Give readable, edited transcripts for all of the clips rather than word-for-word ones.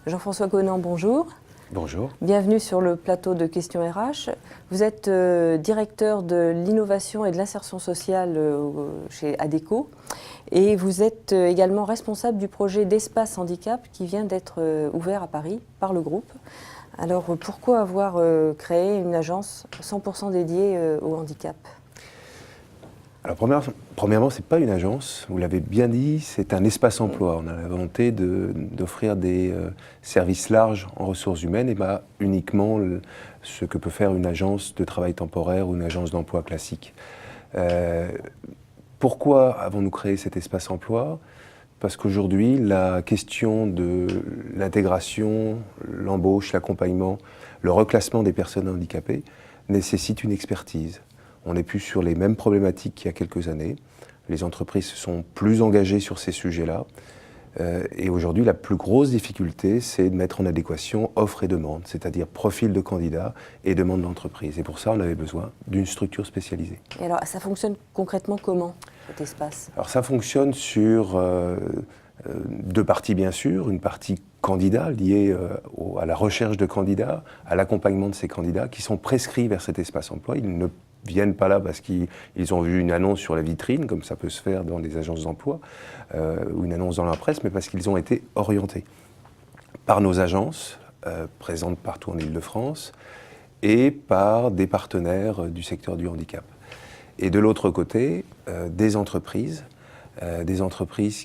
Jean-François Conant, bonjour. Bonjour. Bienvenue sur le plateau de Questions RH. Vous êtes directeur de l'innovation et de l'insertion sociale chez ADECO et vous êtes également responsable du projet d'espace handicap qui vient d'être ouvert à Paris par le groupe. Alors pourquoi avoir créé une agence 100% dédiée au handicap ? Alors premièrement, ce n'est pas une agence, vous l'avez bien dit, c'est un espace emploi. On a la volonté d'offrir des services larges en ressources humaines et pas uniquement ce que peut faire une agence de travail temporaire ou une agence d'emploi classique. Pourquoi avons-nous créé cet espace emploi ? Parce qu'aujourd'hui, la question de l'intégration, l'embauche, l'accompagnement, le reclassement des personnes handicapées nécessite une expertise. On n'est plus sur les mêmes problématiques qu'il y a quelques années. Les entreprises sont plus engagées sur ces sujets-là. Et aujourd'hui, la plus grosse difficulté, c'est de mettre en adéquation offre et demande, c'est-à-dire profil de candidat et demande d'entreprise. Et pour ça, on avait besoin d'une structure spécialisée. Et alors, ça fonctionne concrètement comment, cet espace ? Alors, ça fonctionne sur deux parties, bien sûr. Une partie candidat liée à la recherche de candidats, à l'accompagnement de ces candidats qui sont prescrits vers cet espace emploi. Ils ne viennent pas là parce qu'ils ont vu une annonce sur la vitrine, comme ça peut se faire dans des agences d'emploi, ou une annonce dans la presse, mais parce qu'ils ont été orientés par nos agences, présentes partout en Île-de-France, et par des partenaires du secteur du handicap. Et de l'autre côté, des entreprises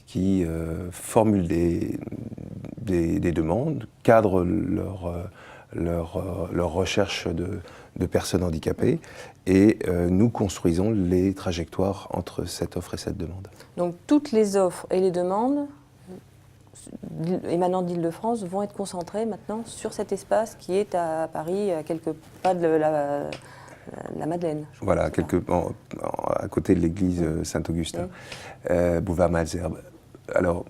qui formulent des demandes, cadrent leur recherche de personnes handicapées et nous construisons les trajectoires entre cette offre et cette demande. Donc toutes les offres et les demandes émanant d'Île-de-France vont être concentrées maintenant sur cet espace qui est à Paris, à quelques pas de la Madeleine. Voilà, à côté de l'église Saint-Augustin, Boulevard-Malesherbes. Alors,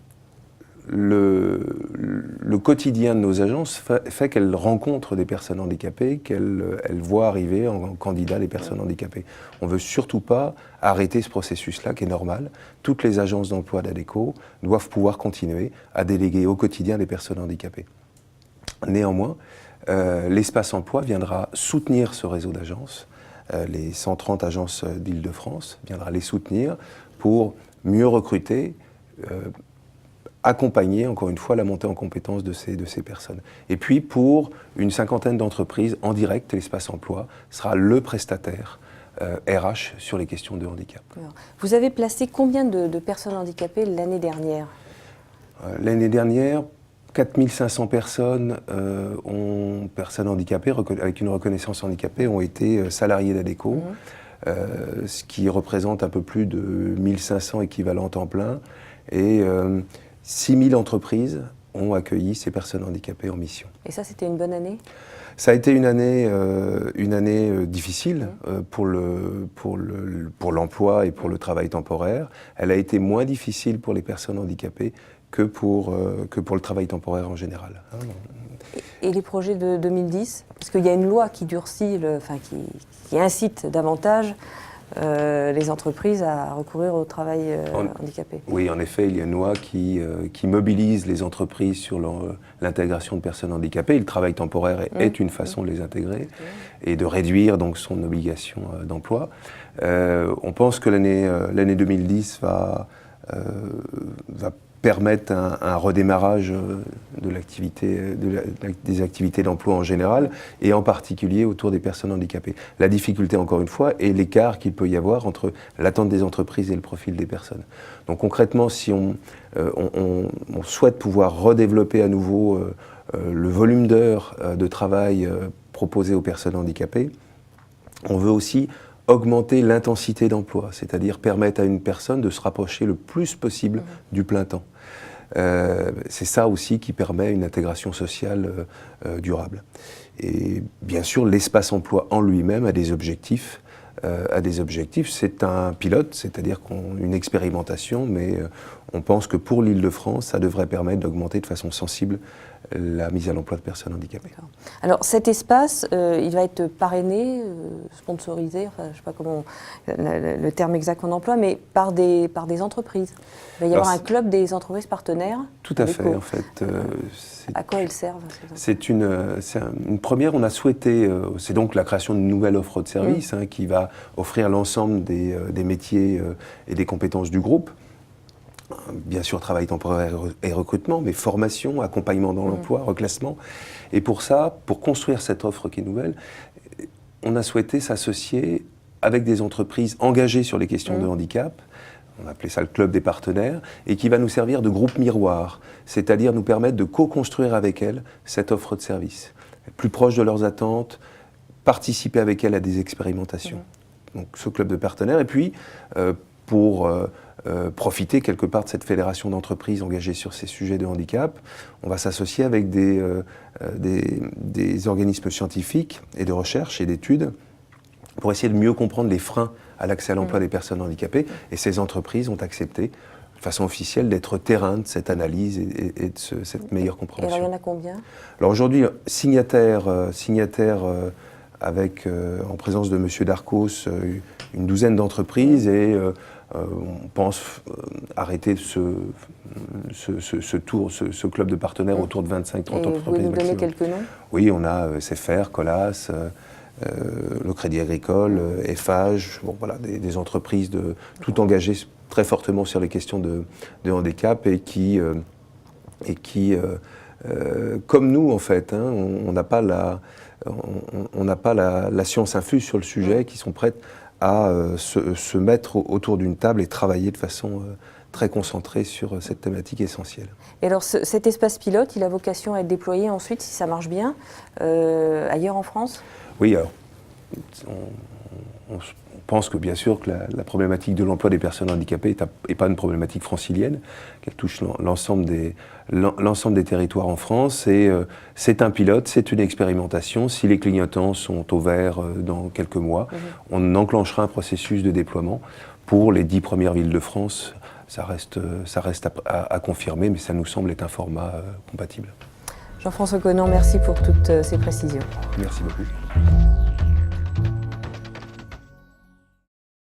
le quotidien de nos agences fait qu'elles rencontrent des personnes handicapées, qu'elles voient arriver en candidat les personnes handicapées. On ne veut surtout pas arrêter ce processus-là qui est normal. Toutes les agences d'emploi d'ADECO doivent pouvoir continuer à déléguer au quotidien des personnes handicapées. Néanmoins, l'espace emploi viendra soutenir ce réseau d'agences. Les 130 agences d'Île-de-France viendra les soutenir pour mieux recruter, accompagner, encore une fois, la montée en compétence de ces personnes. Et puis, pour une cinquantaine d'entreprises, en direct, l'espace emploi sera le prestataire RH sur les questions de handicap. Vous avez placé combien de personnes handicapées l'année dernière ? L'année dernière, 4500 personnes personnes handicapées, avec une reconnaissance handicapée, ont été salariées d'ADECO, ce qui représente un peu plus de 1500 équivalents temps plein. Et 6000 entreprises ont accueilli ces personnes handicapées en mission. Et ça, c'était une bonne année ? Ça a été une année difficile pour l'emploi et pour le travail temporaire. Elle a été moins difficile pour les personnes handicapées que pour le travail temporaire en général. Et les projets de 2010 ? Parce qu'il y a une loi qui durcit, qui incite davantage les entreprises à recourir au travail handicapé. Oui, en effet, il y a une loi qui mobilise les entreprises sur l'intégration de personnes handicapées. Le travail temporaire est une façon de les intégrer et de réduire donc son obligation d'emploi. On pense que l'année 2010 va permettre un redémarrage des activités d'emploi en général et en particulier autour des personnes handicapées. La difficulté, encore une fois, est l'écart qu'il peut y avoir entre l'attente des entreprises et le profil des personnes. Donc concrètement, si on souhaite pouvoir redévelopper à nouveau le volume d'heures de travail proposé aux personnes handicapées, on veut aussi augmenter l'intensité d'emploi, c'est-à-dire permettre à une personne de se rapprocher le plus possible du plein temps. C'est ça aussi qui permet une intégration sociale durable. Et bien sûr, l'espace emploi en lui-même a des objectifs. C'est un pilote, c'est-à-dire une expérimentation, mais on pense que pour l'Île-de-France, ça devrait permettre d'augmenter de façon sensible la mise à l'emploi de personnes handicapées. Alors cet espace, il va être parrainé, sponsorisé, enfin, je ne sais pas comment le terme exact qu'on emploie, mais par des entreprises. Il va y avoir un club des entreprises partenaires. Tout à fait, en fait. À quoi ils servent? C'est une première, on a souhaité, c'est donc la création d'une nouvelle offre de service qui va offrir l'ensemble des métiers et des compétences du groupe. Bien sûr, travail temporaire et recrutement, mais formation, accompagnement dans l'emploi, reclassement. Et pour ça, pour construire cette offre qui est nouvelle, on a souhaité s'associer avec des entreprises engagées sur les questions de handicap. On a appelé ça le club des partenaires, et qui va nous servir de groupe miroir, c'est-à-dire nous permettre de co-construire avec elles cette offre de service, plus proche de leurs attentes, participer avec elles à des expérimentations. Donc ce club de partenaires, et puis pour profiter quelque part de cette fédération d'entreprises engagées sur ces sujets de handicap, on va s'associer avec des organismes scientifiques et de recherche et d'études pour essayer de mieux comprendre les freins à l'accès à l'emploi des personnes handicapées. Et ces entreprises ont accepté, de façon officielle, d'être terrain de cette analyse et de cette meilleure compréhension. Et alors, il y en a combien? Alors aujourd'hui, signataires avec, en présence de M. Darcos, une douzaine d'entreprises et on pense arrêter ce club de partenaires autour de 25-30 entreprises. Vous pouvez nous donner quelques noms? Oui, on a CFR, Colas, le Crédit Agricole, Eiffage, bon, voilà, des entreprises tout engagées très fortement sur les questions de handicap et qui comme nous en fait, hein, on n'a pas la science infuse sur le sujet, qui sont prêtes à se mettre autour d'une table et travailler de façon très concentrée sur cette thématique essentielle. Et alors cet espace pilote, il a vocation à être déployé ensuite, si ça marche bien, ailleurs en France? Oui, alors on pense que bien sûr que la problématique de l'emploi des personnes handicapées n'est pas une problématique francilienne, qu'elle touche l'ensemble des territoires en France. Et c'est un pilote, c'est une expérimentation. Si les clignotants sont au vert dans quelques mois, on enclenchera un processus de déploiement pour les 10 premières villes de France. Ça reste à confirmer, mais ça nous semble être un format compatible. Jean-François Conant, merci pour toutes ces précisions. Merci beaucoup.